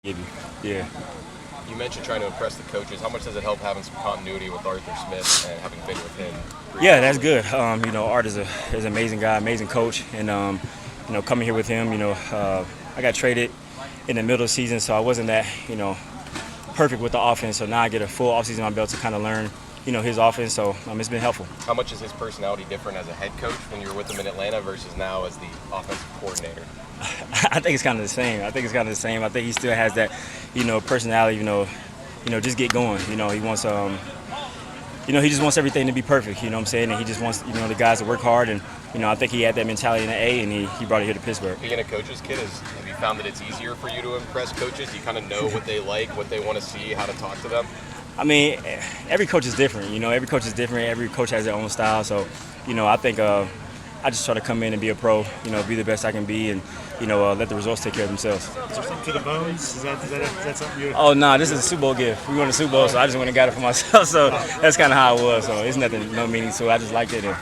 Give you. Yeah. You mentioned trying to impress the coaches. How much does it help having some continuity with Arthur Smith and having been with him? Yeah, that's good. Art is an amazing guy, amazing coach, and coming here with him, I got traded in the middle of the season, so I wasn't that perfect with the offense. So now I get a full offseason on my belt to kind of learn his offense. So it's been helpful. How much is his personality different as a head coach when you were with him in Atlanta versus now as the offensive coordinator? I think it's kind of the same. I think he still has that, personality. Just get going. He wants, he just wants everything to be perfect. You know what I'm saying? And he just wants, the guys to work hard. And I think he had that mentality in the A, and he brought it here to Pittsburgh. Being a coach's kid, have you found that it's easier for you to impress coaches? You kind of know what they like, what they want to see, how to talk to them. I mean, every coach is different. Every coach is different. Every coach has their own style. So, I think I just try to come in and be a pro. Be the best I can be, and let the results take care of themselves. Is there something to the bones? Is that something you? Oh no, this is a Super Bowl gift. We won the Super Bowl, so I just went and got it for myself. So that's kind of how it was. So it's nothing, no meaning to it. I just liked it, and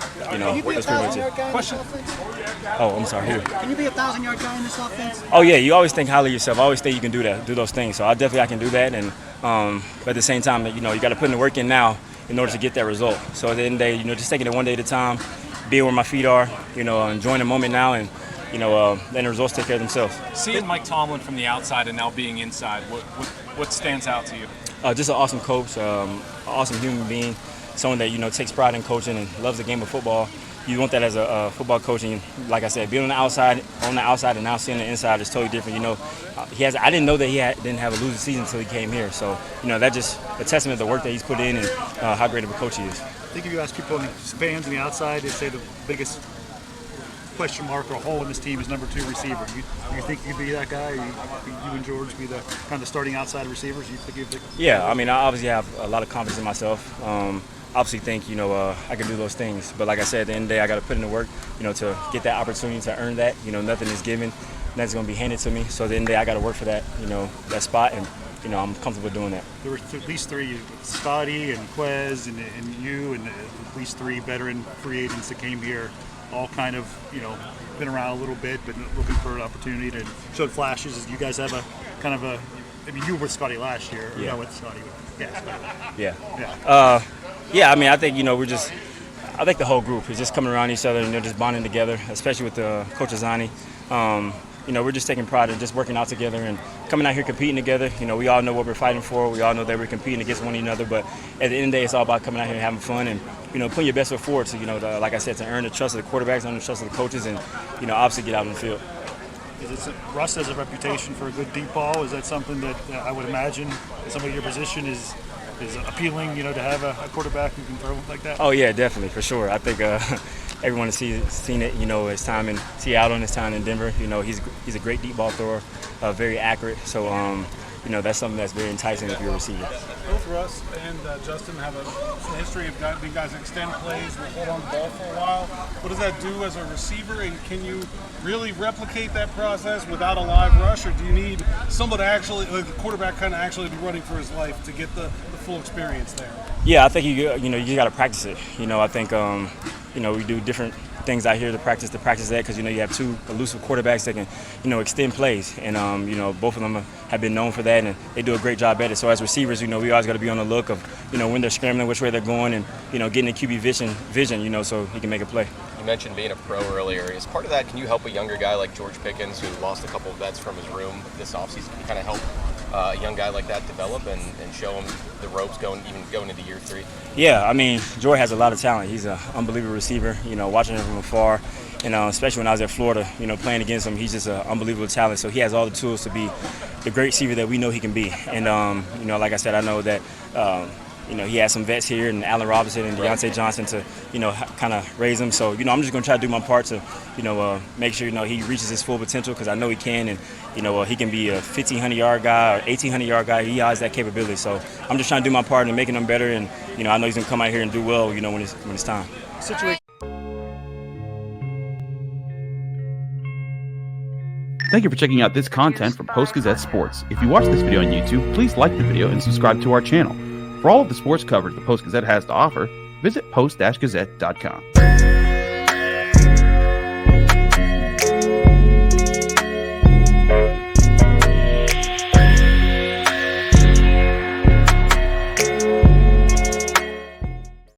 that's pretty much it. Question. Oh, I'm sorry. Here. Can you be a 1,000-yard guy in this offense? Oh yeah, you always think highly of yourself. I always think you can do those things. So I can do that, and but at the same time, you got to put in the work in now in order to get that result. So at the end of the day, just taking it one day at a time, being where my feet are, enjoying the moment now, and letting the results take care of themselves. Seeing Mike Tomlin from the outside and now being inside, what stands out to you? Just an awesome coach, an awesome human being, someone that takes pride in coaching and loves the game of football. You want that as a football coach, and like I said, being on the outside, and now seeing the inside is totally different. I didn't know that didn't have a losing season until he came here. So that just a testament to the work that he's put in and how great of a coach he is. I think if you ask people, fans on the outside, they say the biggest question mark or hole in this team is number 2 receiver. You think you'd be that guy? You and George be the kind of starting outside receivers? Yeah, I mean, I obviously have a lot of confidence in myself. Obviously think, I can do those things. But like I said, at the end of the day, I got to put in the work, to get that opportunity to earn that. Nothing is given. Nothing's going to be handed to me. So at the end of the day, I got to work for that, that spot. And, I'm comfortable doing that. There were at least 3, Scotty and Quez and you and at least 3 veteran free agents that came here, all kind of, been around a little bit, but looking for an opportunity to show flashes. You guys have a kind of a, I mean, you were with Scotty last year. Or yeah. Not with Scotty. Yeah, Scotty. Yeah. Yeah, I mean, I think, I think the whole group is just coming around each other and they're just bonding together, especially with Coach Azani. We're just taking pride in just working out together and coming out here competing together. We all know what we're fighting for. We all know that we're competing against one another. But at the end of the day, it's all about coming out here and having fun and, putting your best foot forward to, like I said, to earn the trust of the quarterbacks, earn the trust of the coaches, and, obviously get out on the field. Russ has a reputation for a good deep ball. Is that something that I would imagine somebody in your position is appealing, to have a quarterback who can throw like that? Oh, yeah, definitely, for sure. I think everyone has seen it, his time in Seattle and his time in Denver. He's a great deep ball thrower, very accurate. So, that's something that's very enticing if you're a receiver. Both Russ and Justin have a history of being guys that extend plays, will hold on the ball for a while. What does that do as a receiver, and can you really replicate that process without a live rush, or do you need somebody actually, like the quarterback, kind of actually be running for his life to get the full experience there? Yeah, I think you got to practice it. I think we do different things out here to practice that because you have 2 elusive quarterbacks that can extend plays, and both of them have been known for that, and they do a great job at it. So as receivers, we always got to be on the look of when they're scrambling, which way they're going, and getting the QB vision, so he can make a play. You mentioned being a pro earlier. As part of that, can you help a younger guy like George Pickens, who lost a couple of vets from his room this offseason? Can you kind of help a young guy like that develop and show him the ropes going into year 3? Yeah, I mean, George has a lot of talent. He's an unbelievable receiver, watching him from afar. And especially when I was at Florida, playing against him, he's just an unbelievable talent. So he has all the tools to be the great receiver that we know he can be. And, like I said, I know that, he has some vets here, and Allen Robinson and Deontay Johnson to, kind of raise him. So, I'm just going to try to do my part to, make sure, he reaches his full potential, because I know he can. And, he can be a 1,500-yard guy or 1,800-yard guy. He has that capability. So I'm just trying to do my part in making him better. And, I know he's going to come out here and do well, when it's time. Thank you for checking out this content from Post-Gazette Sports. If you watch this video on YouTube, please like the video and subscribe to our channel. For all of the sports coverage the Post-Gazette has to offer, visit post-gazette.com.